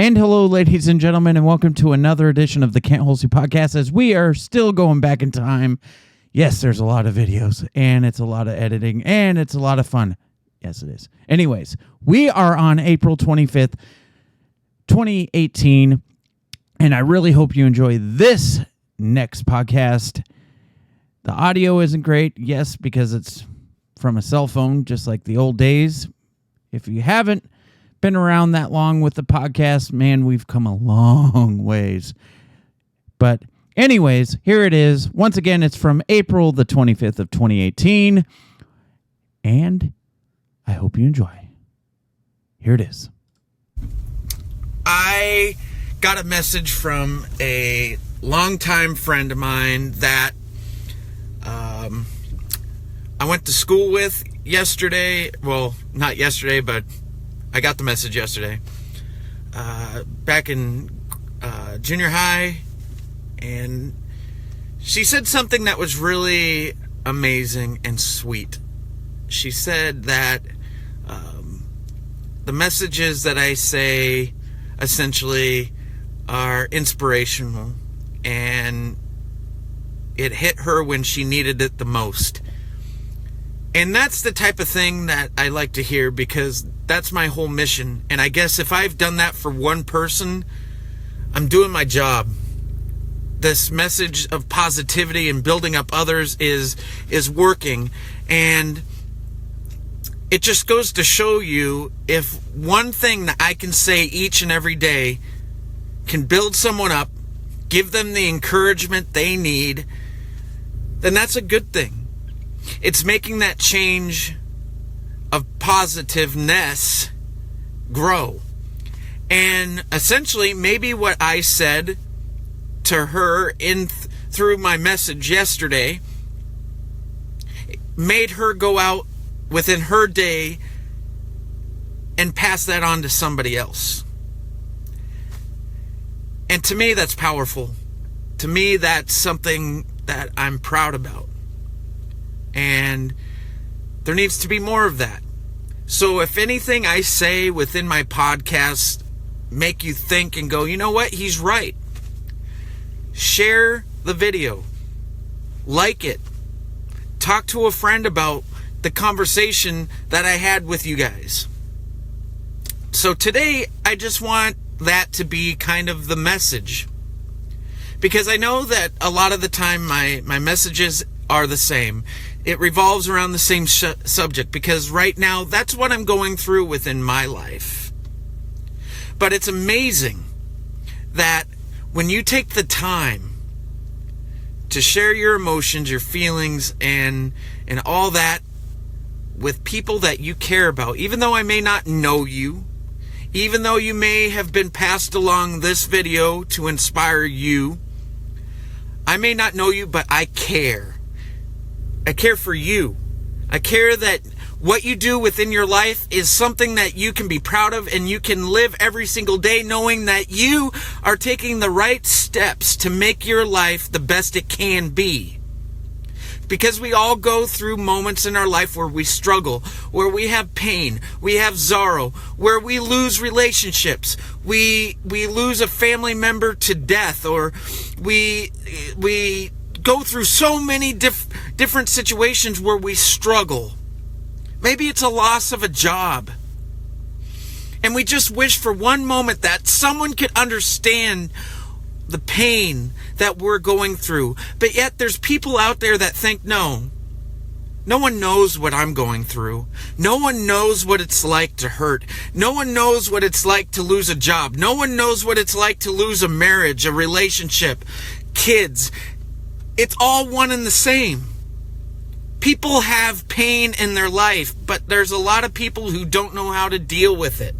And hello, ladies and gentlemen, and welcome to another edition of the Holste podcast, as we are still going back in time. Yes, there's a lot of videos, and it's a lot of editing, and it's a lot of fun. Yes, it is. Anyways, we are on April 25th, 2018, and I really hope you enjoy this next podcast. The audio isn't great, yes, because it's from a cell phone, just like the old days. If you haven't been around that long with the podcast, man, we've come a long ways. But anyways, here it is. Once again, it's from April the 25th of 2018. And I hope you enjoy. Here it is. I got a message from a longtime friend of mine that I went to school with yesterday. Well, not yesterday, but I got the message yesterday. Back in junior high, and she said something that was really amazing and sweet. She said that the messages that I say essentially are inspirational, and it hit her when she needed it the most. And that's the type of thing that I like to hear, because that's my whole mission. And I guess if I've done that for one person, I'm doing my job. This message of positivity and building up others is working. And it just goes to show you, if one thing that I can say each and every day can build someone up, give them the encouragement they need, then that's a good thing. It's making that change of positiveness grow. And essentially, maybe what I said to her through my message yesterday made her go out within her day and pass that on to somebody else. And to me, that's powerful. To me, that's something that I'm proud about. And there needs to be more of that. So if anything I say within my podcast make you think and go, you know what, he's right, share the video, like it, talk to a friend about the conversation that I had with you guys. So today, I just want that to be kind of the message, because I know that a lot of the time my messages are the same. It revolves around the same subject, because right now that's what I'm going through within my life. But it's amazing that when you take the time to share your emotions, your feelings, and all that with people that you care about, even though I may not know you, even though you may have been passed along this video to inspire you, I may not know you, but I care. I care for you. I care that what you do within your life is something that you can be proud of, and you can live every single day knowing that you are taking the right steps to make your life the best it can be. Because we all go through moments in our life where we struggle, where we have pain, we have sorrow, where we lose relationships, we lose a family member to death, or we go through so many different situations where we struggle. Maybe it's a loss of a job. And we just wish for one moment that someone could understand the pain that we're going through. But yet there's people out there that think, no one knows what I'm going through. No one knows what it's like to hurt. No one knows what it's like to lose a job. No one knows what it's like to lose a marriage, a relationship, kids. It's all one and the same. People have pain in their life, but there's a lot of people who don't know how to deal with it.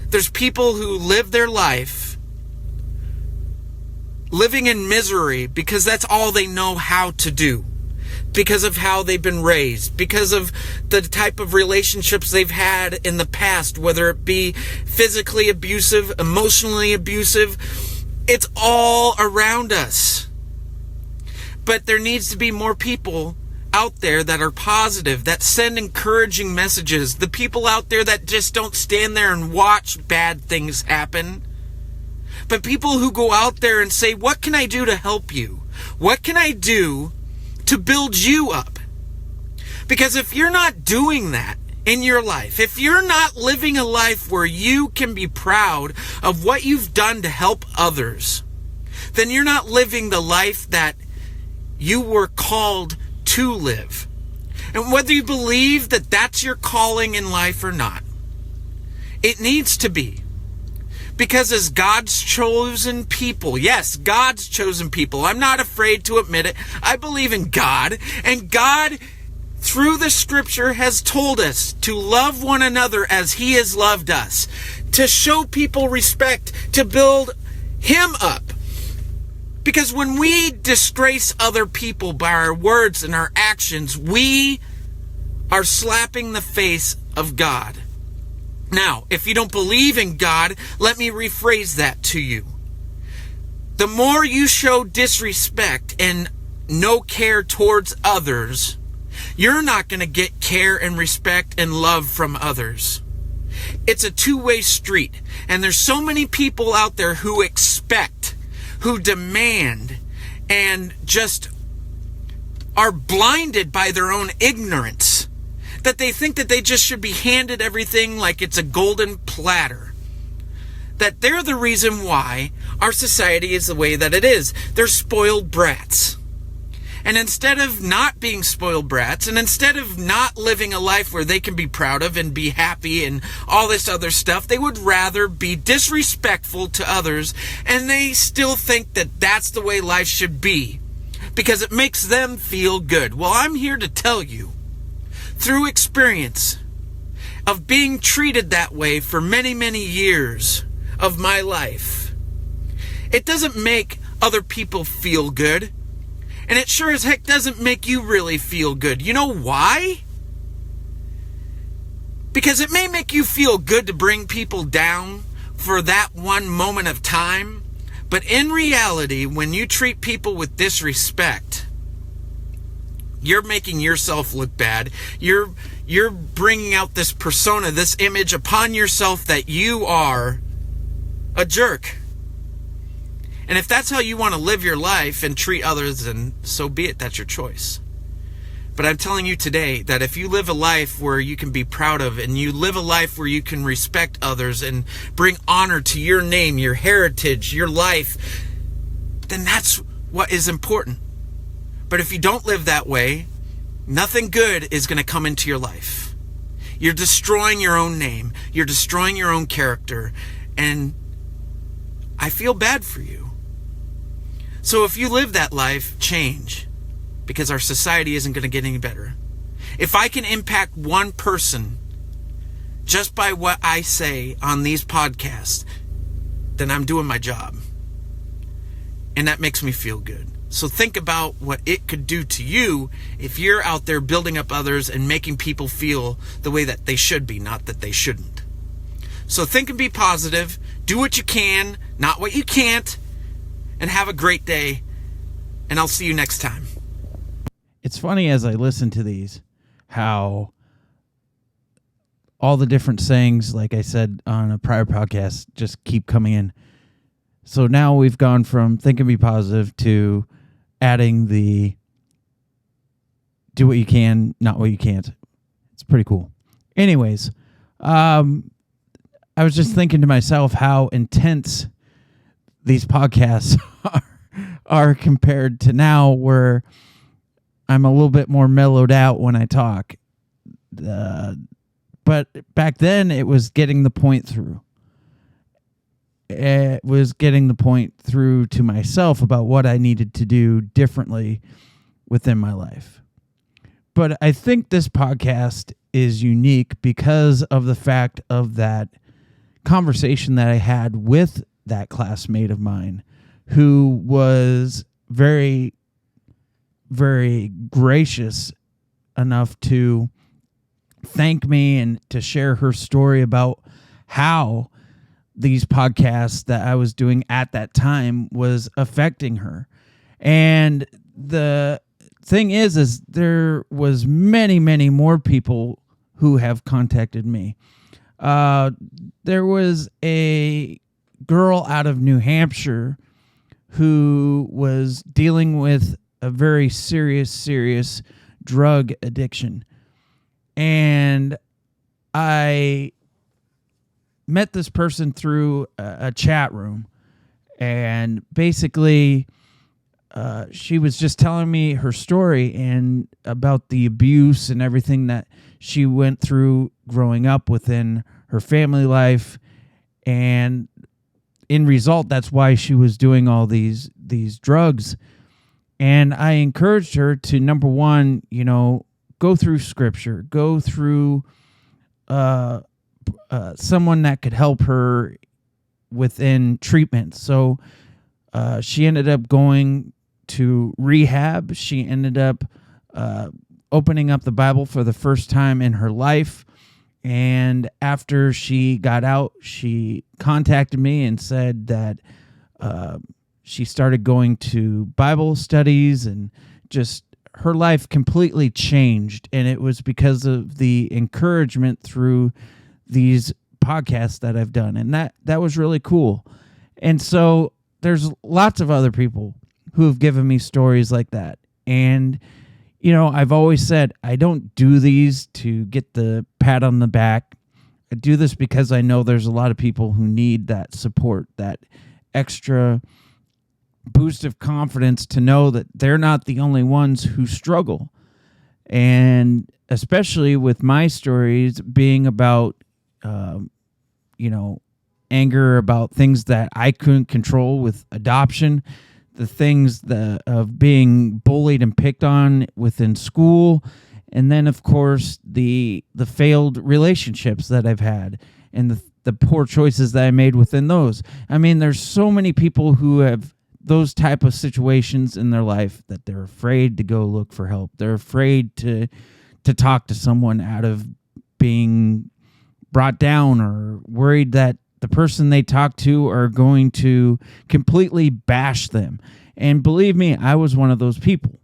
There's people who live their life living in misery because that's all they know how to do, because of how they've been raised, because of the type of relationships they've had in the past, whether it be physically abusive, emotionally abusive. It's all around us. But there needs to be more people out there that are positive, that send encouraging messages, the people out there that just don't stand there and watch bad things happen, but people who go out there and say, what can I do to help you? What can I do to build you up? Because if you're not doing that in your life, if you're not living a life where you can be proud of what you've done to help others, then you're not living the life that you were called to live. And whether you believe that that's your calling in life or not, it needs to be. Because as God's chosen people, yes, God's chosen people, I'm not afraid to admit it, I believe in God, and God, through the scripture, has told us to love one another as He has loved us, to show people respect, to build Him up. Because when we disgrace other people by our words and our actions, we are slapping the face of God. Now, if you don't believe in God, let me rephrase that to you. The more you show disrespect and no care towards others, you're not going to get care and respect and love from others. It's a two-way street. And there's so many people out there who expect, who demand, and just are blinded by their own ignorance, that they think that they just should be handed everything like it's a golden platter. That they're the reason why our society is the way that it is. They're spoiled brats. And instead of not being spoiled brats, and instead of not living a life where they can be proud of and be happy and all this other stuff, they would rather be disrespectful to others, and they still think that that's the way life should be, because it makes them feel good. Well, I'm here to tell you, through experience of being treated that way for many, many years of my life, it doesn't make other people feel good. And it sure as heck doesn't make you really feel good. You know why? Because it may make you feel good to bring people down for that one moment of time. But in reality, when you treat people with disrespect, you're making yourself look bad. You're bringing out this persona, this image upon yourself that you are a jerk. And if that's how you want to live your life and treat others, then so be it. That's your choice. But I'm telling you today that if you live a life where you can be proud of, and you live a life where you can respect others and bring honor to your name, your heritage, your life, then that's what is important. But if you don't live that way, nothing good is going to come into your life. You're destroying your own name. You're destroying your own character. And I feel bad for you. So if you live that life, change, because our society isn't going to get any better. If I can impact one person just by what I say on these podcasts, then I'm doing my job. And that makes me feel good. So think about what it could do to you if you're out there building up others and making people feel the way that they should be, not that they shouldn't. So think and be positive. Do what you can, not what you can't. And have a great day, and I'll see you next time. It's funny as I listen to these, how all the different sayings, like I said on a prior podcast, just keep coming in. So now we've gone from think and be positive to adding the do what you can, not what you can't. It's pretty cool. Anyways, I was just thinking to myself how intense these podcasts are compared to now, where I'm a little bit more mellowed out when I talk. But back then it was getting the point through. It was getting the point through to myself about what I needed to do differently within my life. But I think this podcast is unique because of the fact of that conversation that I had with that classmate of mine, who was very, very gracious enough to thank me and to share her story about how these podcasts that I was doing at that time was affecting her. And thing is there was many more people who have contacted me. There was a girl out of New Hampshire who was dealing with a very serious drug addiction. And I met this person through a chat room, and basically she was just telling me her story and about the abuse and everything that she went through growing up within her family life. And in result, that's why she was doing all these drugs. And I encouraged her to, number one, go through scripture, go through someone that could help her within treatment. So she ended up going to rehab. She ended up opening up the Bible for the first time in her life. And after she got out, she contacted me and said that she started going to Bible studies, and just her life completely changed. And it was because of the encouragement through these podcasts that I've done. And that was really cool. And so there's lots of other people who have given me stories like that. And I've always said I don't do these to get the pat on the back. I do this because I know there's a lot of people who need that support, that extra boost of confidence to know that they're not the only ones who struggle. And especially with my stories being about, anger about things that I couldn't control with adoption, the things of being bullied and picked on within school, and then of course the failed relationships that I've had and the poor choices that I made within those. I mean, there's so many people who have those type of situations in their life that they're afraid to go look for help. They're afraid to talk to someone out of being brought down, or worried that the person they talk to are going to completely bash them. And believe me, I was one of those people.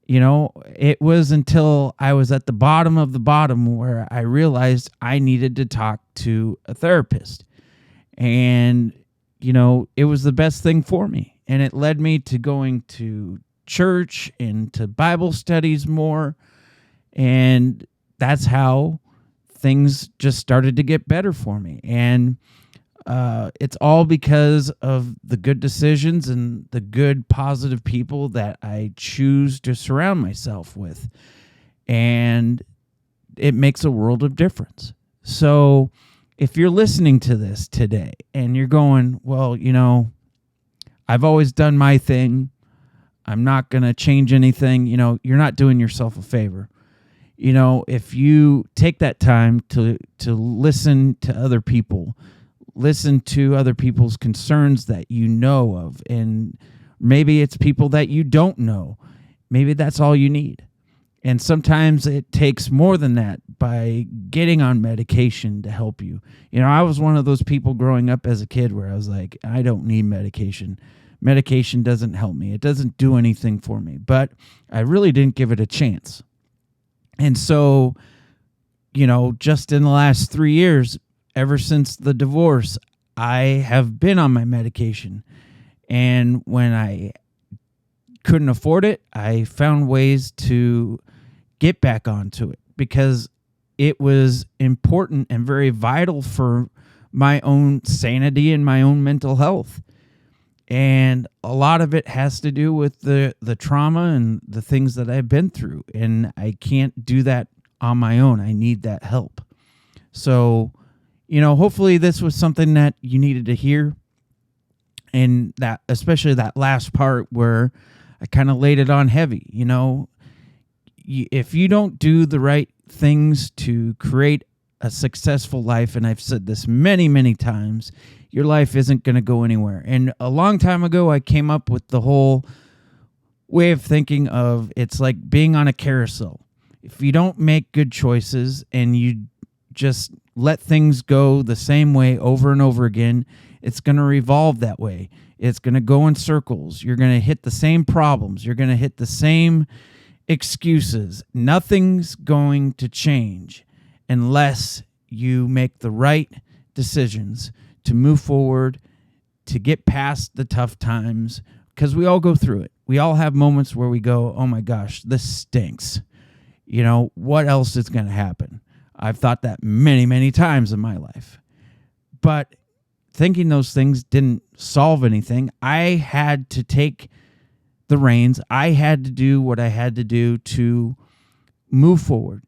It was until I was at the bottom of the bottom where I realized I needed to talk to a therapist. And, it was the best thing for me. And it led me to going to church and to Bible studies more. And that's how things just started to get better for me. And it's all because of the good decisions and the good, positive people that I choose to surround myself with. And it makes a world of difference. So if you're listening to this today and you're going, well, I've always done my thing, I'm not going to change anything, you're not doing yourself a favor. If you take that time to listen to other people, listen to other people's concerns that you know of, and maybe it's people that you don't know, maybe that's all you need. And sometimes it takes more than that by getting on medication to help you. I was one of those people growing up as a kid where I was like, I don't need medication. Medication doesn't help me. It doesn't do anything for me. But I really didn't give it a chance. And so, just in the last 3 years, ever since the divorce, I have been on my medication. And when I couldn't afford it, I found ways to get back onto it because it was important and very vital for my own sanity and my own mental health. And a lot of it has to do with the trauma and the things that I've been through. And I can't do that on my own. I need that help. So, hopefully this was something that you needed to hear. And that, especially that last part where I kind of laid it on heavy. If you don't do the right things to create a successful life, and I've said this many times, your life isn't going to go anywhere. And a long time ago, I came up with the whole way of thinking of it's like being on a carousel. If you don't make good choices and you just let things go the same way over and over again, it's going to revolve that way. It's going to go in circles. You're going to hit the same problems. You're going to hit the same excuses. Nothing's going to change unless you make the right decisions to move forward, to get past the tough times, because we all go through it. We all have moments where we go, oh my gosh, this stinks. You know, what else is going to happen? I've thought that many, many times in my life. But thinking those things didn't solve anything. I had to take the reins. I had to do what I had to do to move forward,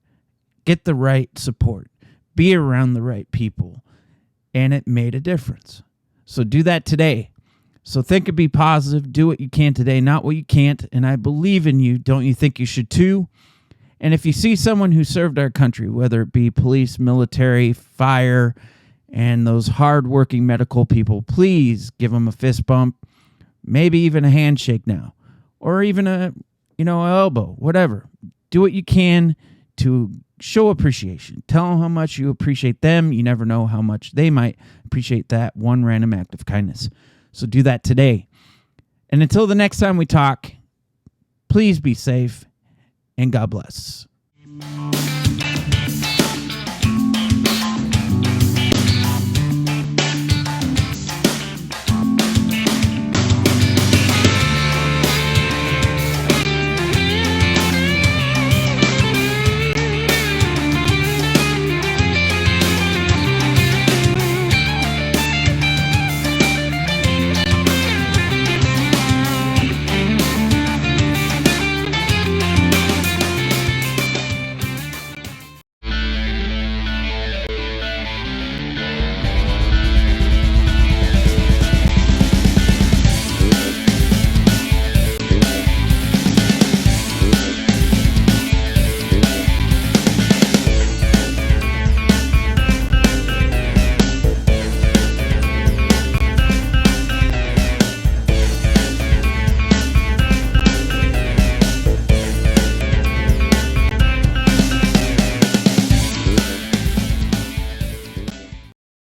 get the right support, be around the right people, and it made a difference. So do that today. So think and be positive. Do what you can today, not what you can't. And I believe in you. Don't you think you should too? And if you see someone who served our country, whether it be police, military, fire, and those hardworking medical people, please give them a fist bump, maybe even a handshake now, or even a elbow, whatever. Do what you can to show appreciation. Tell them how much you appreciate them. You never know how much they might appreciate that one random act of kindness. So do that today. And until the next time we talk, please be safe and God bless.